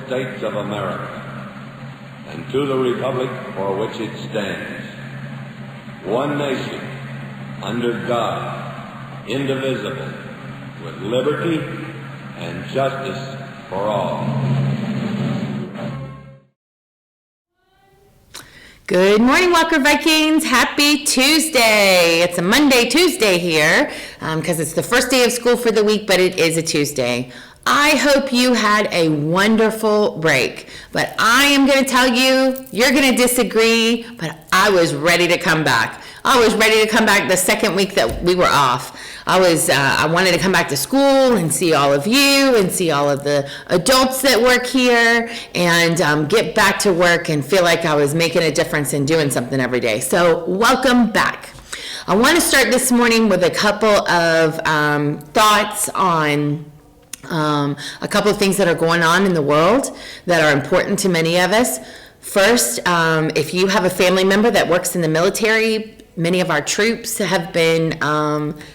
States of America and to the republic for which it stands, one nation, under God, indivisible, with liberty and justice for all. Good morning, Walker Vikings. Happy Tuesday. It's a Monday, Tuesday here because it's the first day of school for the week, but it is a Tuesday. I hope you had a wonderful break, but I am going to tell you, you're going to disagree, but I was ready to come back. I was ready to come back the second week that we were off. I wanted to come back to school and see all of you and see all of the adults that work here and get back to work and feel like I was making a difference and doing something every day. So welcome back. I want to start this morning with a couple of thoughts on a couple of things that are going on in the world that are important to many of us. First, if you have a family member that works in the military, many of our troops have been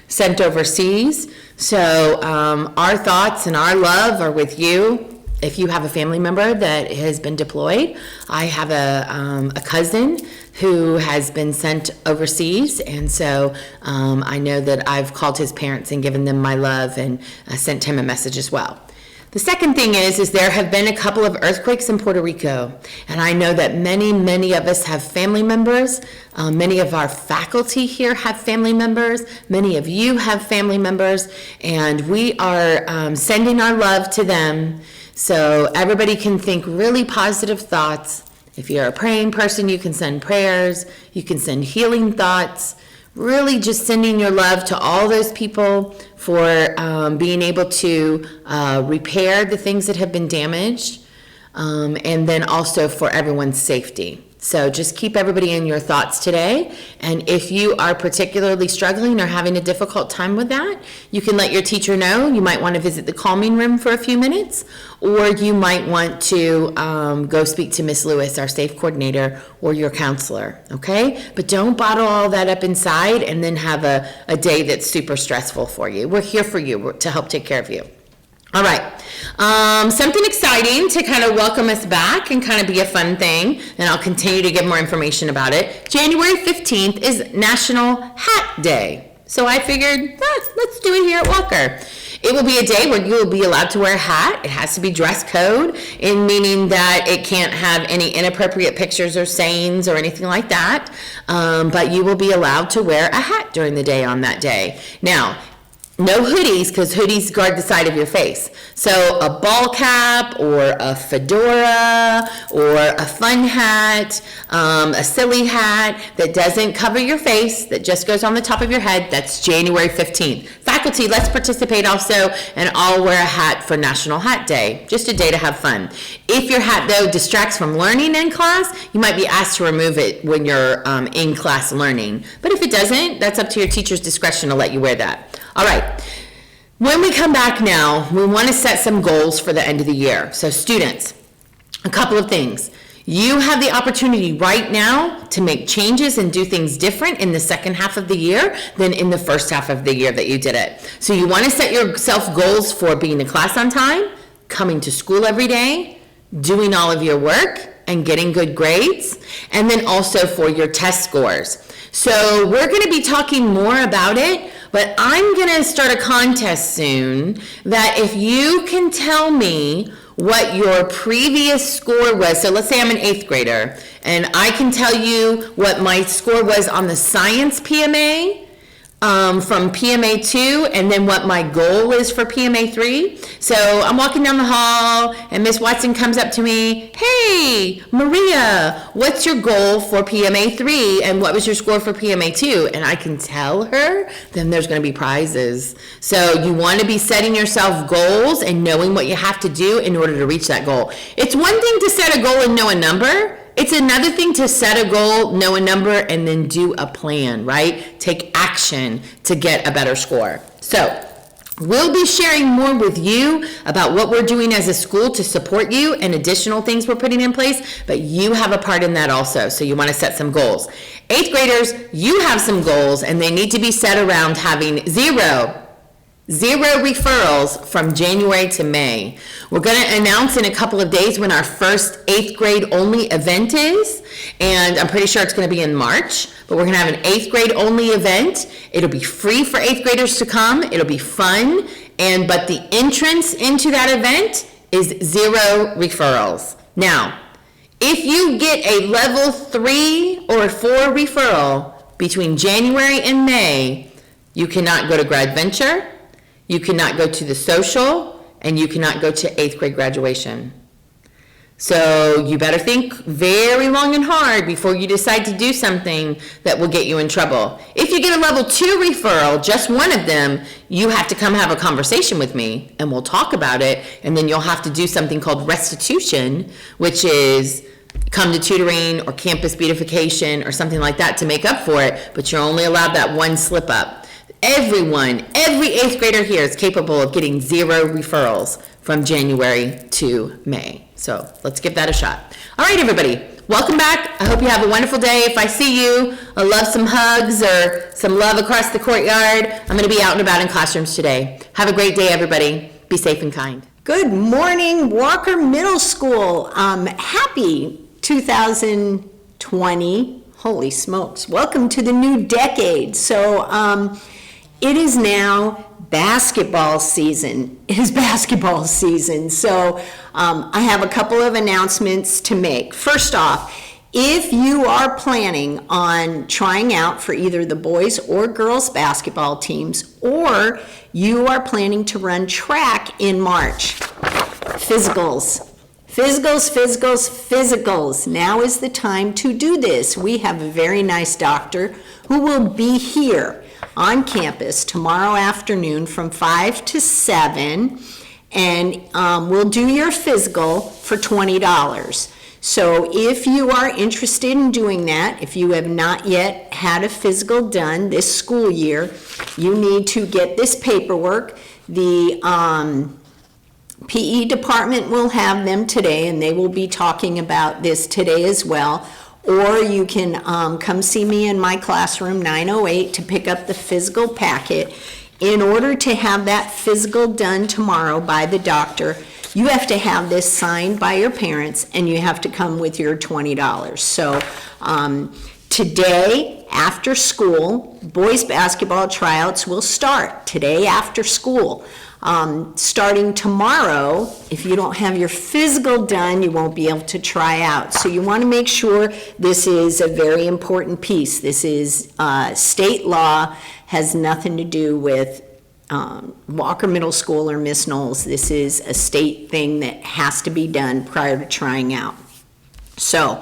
sent overseas. So our thoughts and our love are with you. If you have a family member that has been deployed, I have a cousin who has been sent overseas, and so I know that I've called his parents and given them my love and sent him a message as well. The second thing is there have been a couple of earthquakes in Puerto Rico, and I know that many of us have family members. Many of our faculty here have family members. Many of you have family members, and we are sending our love to them so everybody can think really positive thoughts. If you're a praying person, you can send prayers. You can send healing thoughts. Really just sending your love to all those people for being able to repair the things that have been damaged, and then also for everyone's safety. So just keep everybody in your thoughts today. And if you are particularly struggling or having a difficult time with that, you can let your teacher know. You might want to visit the calming room for a few minutes, or you might want to go speak to Miss Lewis, our SAFE coordinator, or your counselor, okay? But don't bottle all that up inside and then have a day that's super stressful for you. We're here for you to help take care of you. All right, something exciting to kind of welcome us back and kind of be a fun thing, and I'll continue to give more information about it. January 15th is National Hat Day. So I figured, let's do it here at Walker. It will be a day where you will be allowed to wear a hat. It has to be dress code, in meaning that it can't have any inappropriate pictures or sayings or anything like that, but you will be allowed to wear a hat during the day on that day. Now, no hoodies, because hoodies guard the side of your face. So a ball cap or a fedora or a fun hat, a silly hat that doesn't cover your face, that just goes on the top of your head, that's January 15th. Faculty, let's participate also and all wear a hat for National Hat Day. Just a day to have fun. If your hat, though, distracts from learning in class, you might be asked to remove it when you're in class learning. But if it doesn't, that's up to your teacher's discretion to let you wear that. All right, when we come back now, we want to set some goals for the end of the year. So students, a couple of things. You have the opportunity right now to make changes and do things different in the second half of the year than in the first half of the year that you did it. So you want to set yourself goals for being to class on time, coming to school every day, doing all of your work, and getting good grades, and then also for your test scores. So we're going to be talking more about it, but I'm going to start a contest soon that if you can tell me what your previous score was, so let's say I'm an 8th grader, and I can tell you what my score was on the science PMA, from PMA 2, and then what my goal is for PMA 3. So I'm walking down the hall and Miss Watson comes up to me, hey, Maria, what's your goal for PMA 3 and what was your score for PMA 2? And I can tell her, then there's going to be prizes. So you want to be setting yourself goals and knowing what you have to do in order to reach that goal. It's one thing to set a goal and know a number. It's another thing to set a goal, know a number, and then do a plan, right? Take action to get a better score. So we'll be sharing more with you about what we're doing as a school to support you and additional things we're putting in place, but you have a part in that also, so you want to set some goals. 8th graders, you have some goals, and they need to be set around having 0 0 referrals from January to May. We're going to announce in a couple of days when our first 8th grade only event is, and I'm pretty sure it's going to be in March, but we're going to have an 8th grade only event. It'll be free for 8th graders to come. It'll be fun, but the entrance into that event is 0 referrals. Now, if you get a level 3 or 4 referral between January and May, you cannot go to Grad Venture, you cannot go to the social, and you cannot go to 8th grade graduation. So you better think very long and hard before you decide to do something that will get you in trouble. If you get a level 2 referral, just one of them, you have to come have a conversation with me and we'll talk about it, and then you'll have to do something called restitution, which is come to tutoring or campus beautification or something like that to make up for it, but you're only allowed that one slip up. Every 8th grader here is capable of getting 0 referrals from January to May. So let's give that a shot. All right, everybody, welcome back. I hope you have a wonderful day. If I see you, I love some hugs or some love across the courtyard. I'm going to be out and about in classrooms today. Have a great day, everybody. Be safe and kind. Good morning, Walker Middle School. Happy 2020. Holy smokes. Welcome to the new decade. So it is now basketball season. It is basketball season. So I have a couple of announcements to make. First off, if you are planning on trying out for either the boys or girls basketball teams, or you are planning to run track in March, physicals. Now is the time to do this. We have a very nice doctor who will be here on campus tomorrow afternoon from 5 to 7, and we'll do your physical for $20. So if you are interested in doing that, if you have not yet had a physical done this school year, you need to get this paperwork. The PE department will have them today, and they will be talking about this today as well. Or you can come see me in my classroom, 908, to pick up the physical packet. In order to have that physical done tomorrow by the doctor, you have to have this signed by your parents, and you have to come with your $20. So today, after school, boys basketball tryouts will start today after school. Starting tomorrow, if you don't have your physical done, you won't be able to try out. So you want to make sure this is a very important piece. This is state law, has nothing to do with Walker Middle School or Miss Knowles. This is a state thing that has to be done prior to trying out. So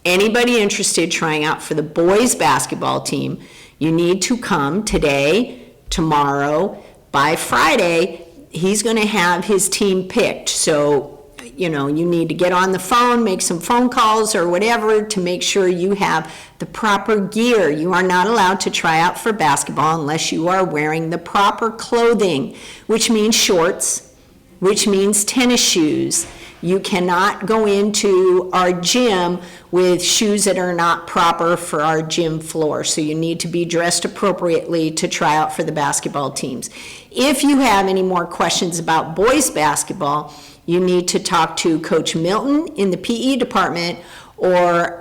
anybody interested trying out for the boys basketball team, you need to come today, tomorrow. By Friday, he's going to have his team picked. So, you need to get on the phone, make some phone calls or whatever to make sure you have the proper gear. You are not allowed to try out for basketball unless you are wearing the proper clothing, which means shorts, which means tennis shoes. You cannot go into our gym with shoes that are not proper for our gym floor. So you need to be dressed appropriately to try out for the basketball teams. If you have any more questions about boys basketball, you need to talk to Coach Milton in the PE department, or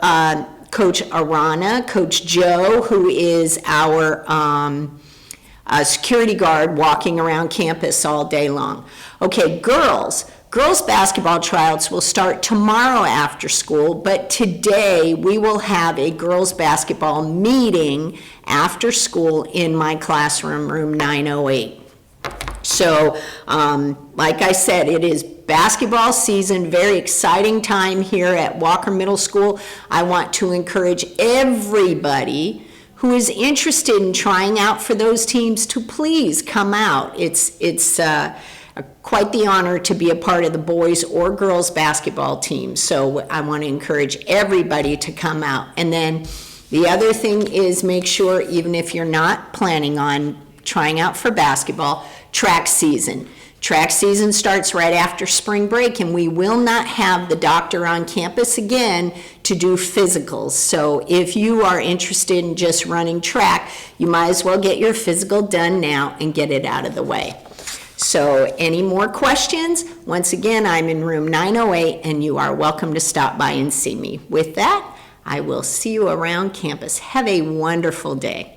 Coach Arana, Coach Joe, who is our security guard walking around campus all day long. Okay, girls basketball tryouts will start tomorrow after school, but today we will have a girls basketball meeting after school in my classroom, room 908. So, like I said, it is basketball season, very exciting time here at Walker Middle School. I want to encourage everybody who is interested in trying out for those teams to please come out. It's quite the honor to be a part of the boys or girls basketball team. So I want to encourage everybody to come out. And then the other thing is, make sure, even if you're not planning on trying out for basketball, track season. Track season starts right after spring break, and we will not have the doctor on campus again to do physicals. So if you are interested in just running track, you might as well get your physical done now and get it out of the way. So any more questions? Once again, I'm in room 908, and you are welcome to stop by and see me. With that, I will see you around campus. Have a wonderful day.